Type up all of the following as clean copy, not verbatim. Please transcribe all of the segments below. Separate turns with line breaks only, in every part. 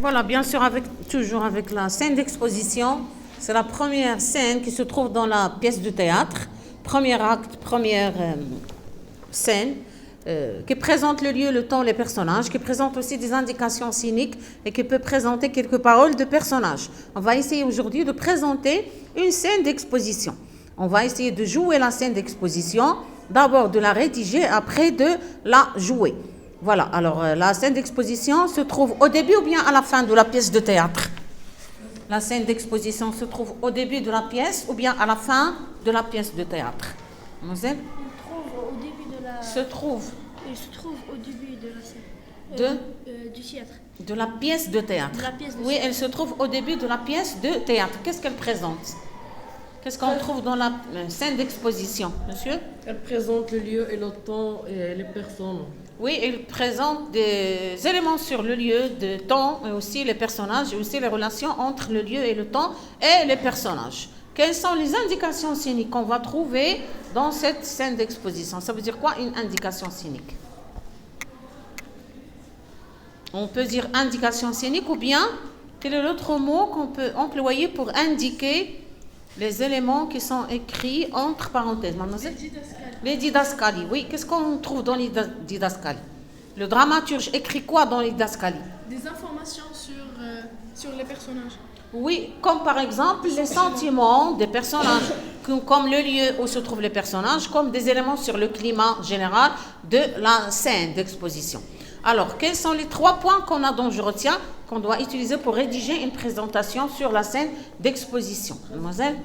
Voilà, bien sûr, toujours avec la scène d'exposition. C'est la première scène qui se trouve dans la pièce de théâtre. Premier acte, première scène, qui présente le lieu, le temps, les personnages, qui présente aussi des indications scéniques et qui peut présenter quelques paroles de personnages. On va essayer aujourd'hui de présenter une scène d'exposition. On va essayer de jouer la scène d'exposition, d'abord de la rédiger, après de la jouer. Voilà, alors la scène d'exposition se trouve au début ou bien à la fin de la pièce de théâtre? La scène d'exposition se trouve au début de la pièce ou bien à la fin de la pièce de théâtre? Mademoiselle?
Il se trouve au début de la scène. Du théâtre.
De la pièce de théâtre. Oui, elle se trouve au début de la pièce de théâtre. Qu'est-ce qu'elle présente? Qu'est-ce qu'on trouve dans la scène d'exposition, monsieur?
Elle présente le lieu et le temps et les personnes.
Oui, elle présente des éléments sur le lieu, le temps, et aussi les personnages, et aussi les relations entre le lieu et le temps et les personnages. Quelles sont les indications scéniques qu'on va trouver dans cette scène d'exposition? Ça veut dire quoi, une indication scénique? On peut dire indication scénique ou bien, quel est l'autre mot qu'on peut employer pour indiquer les éléments qui sont écrits entre parenthèses, mademoiselle? Les didascalies, oui. Qu'est-ce qu'on trouve dans les didascalies? Le dramaturge écrit quoi dans les didascalies?
Des informations sur les personnages.
Oui, comme par exemple les sentiments des personnages, comme le lieu où se trouvent les personnages, comme des éléments sur le climat général de la scène d'exposition. Alors, quels sont les 3 points dont je retiens, qu'on doit utiliser pour rédiger une présentation sur la scène d'exposition? Mademoiselle?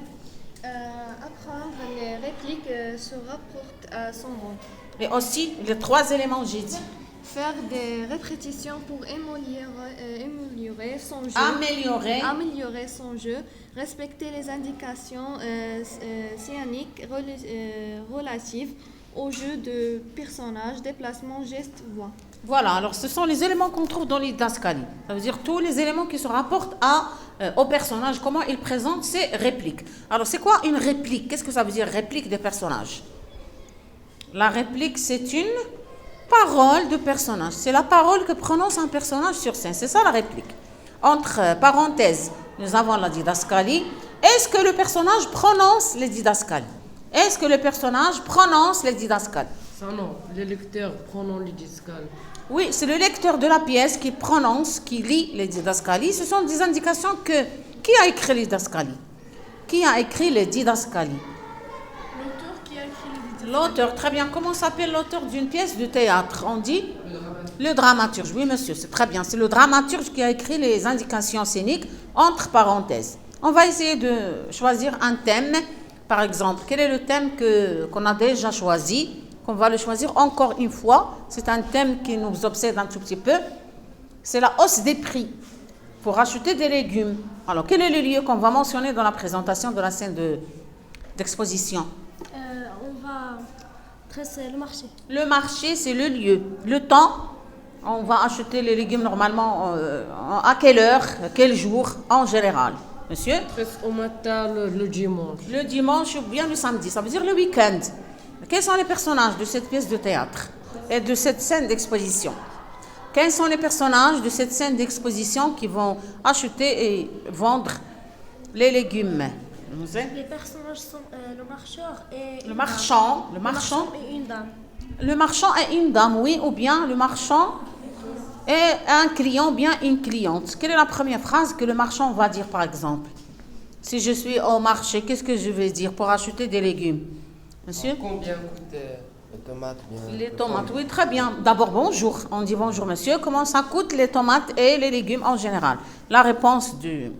Apprendre les répliques se rapporte à son rôle.
Et aussi, les 3 éléments que j'ai dit.
Faire des répétitions pour améliorer son jeu. Améliorer son jeu. Respecter les indications scéniques relatives au jeu de personnages, déplacements, gestes, voix.
Voilà, alors ce sont les éléments qu'on trouve dans les didascalies. Ça veut dire tous les éléments qui se rapportent au personnage, comment il présente ses répliques. Alors c'est quoi une réplique? Qu'est-ce que ça veut dire, réplique des personnages? La réplique, c'est une parole de personnage. C'est la parole que prononce un personnage sur scène. C'est ça la réplique. Entre parenthèses, nous avons la didascalie. Est-ce que le personnage prononce les didascalies? Est-ce que le personnage prononce les didascalies?
Ça non, les lecteurs prononcent les didascalies.
Oui, c'est le lecteur de la pièce qui prononce, qui lit les didascalies. Ce sont des indications que... Qui a écrit les didascalies? Qui a écrit les didascalies?
L'auteur qui a écrit les didascalies.
L'auteur, très bien. Comment s'appelle l'auteur d'une pièce de théâtre? On dit le dramaturge. Oui, monsieur, c'est très bien. C'est le dramaturge qui a écrit les indications scéniques entre parenthèses. On va essayer de choisir un thème. Par exemple, quel est le thème qu'on a déjà choisi? Qu'on va le choisir encore une fois. C'est un thème qui nous obsède un tout petit peu. C'est la hausse des prix pour acheter des légumes. Alors, quel est le lieu qu'on va mentionner dans la présentation de la scène d'exposition?
On va dresser le marché.
Le marché, c'est le lieu. Le temps, on va acheter les légumes normalement à quelle heure, quel jour en général? Monsieur?
Au matin, le dimanche.
Le dimanche ou bien le samedi, ça veut dire le week-end. Quels sont les personnages de cette pièce de théâtre et de cette scène d'exposition? Quels sont les personnages de cette scène d'exposition qui vont acheter et vendre les légumes?
Les personnages sont le marcheur et
le marchand
et une dame.
Le marchand est une dame, oui, ou bien le marchand est un client, bien une cliente. Quelle est la première phrase que le marchand va dire, par exemple? Si je suis au marché, qu'est-ce que je vais dire pour acheter des légumes? Monsieur?
Combien coûtent les tomates?
Les tomates, oui, très bien. D'abord, bonjour. On dit bonjour, monsieur. Comment ça coûte les tomates et les légumes en général? La réponse du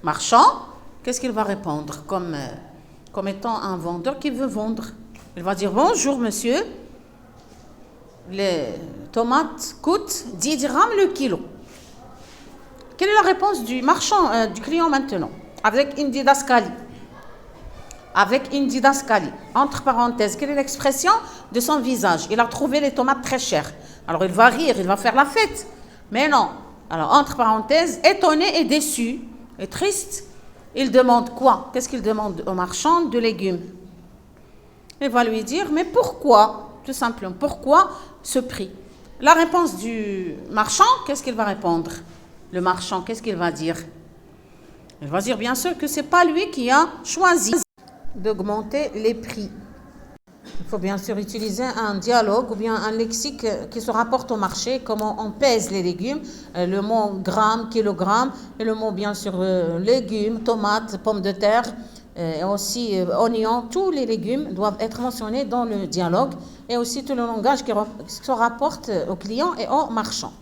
marchand, qu'est-ce qu'il va répondre comme étant un vendeur qui veut vendre? Il va dire bonjour, monsieur. Les tomates coûtent 10 dirhams le kilo. Quelle est la réponse du marchand, du client maintenant? Avec une didascalie. Avec une didascalie. Entre parenthèses, quelle est l'expression de son visage? Il a trouvé les tomates très chères. Alors il va rire, il va faire la fête. Mais non. Alors entre parenthèses, étonné et déçu et triste, il demande quoi? Qu'est-ce qu'il demande au marchand de légumes? Il va lui dire, mais pourquoi? Tout simplement, pourquoi ce prix? La réponse du marchand, qu'est-ce qu'il va répondre? le marchand, qu'est-ce qu'il va dire? Il va dire bien sûr que ce n'est pas lui qui a choisi d'augmenter les prix. Il faut bien sûr utiliser un dialogue ou bien un lexique qui se rapporte au marché, comment on pèse les légumes, le mot gramme, kilogramme, et le mot bien sûr légumes, tomates, pommes de terre, et aussi oignons. Tous les légumes doivent être mentionnés dans le dialogue et aussi tout le langage qui se rapporte aux clients et aux marchands.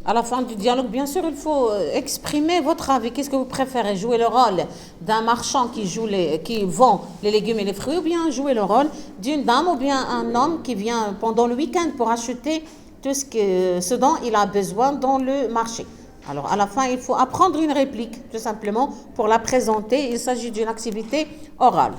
À la fin du dialogue, bien sûr, il faut exprimer votre avis. Qu'est-ce que vous préférez? Jouer le rôle d'un marchand qui vend les légumes et les fruits, ou bien jouer le rôle d'une dame ou bien un homme qui vient pendant le week-end pour acheter tout ce dont il a besoin dans le marché. Alors, à la fin, il faut apprendre une réplique, tout simplement, pour la présenter. Il s'agit d'une activité orale.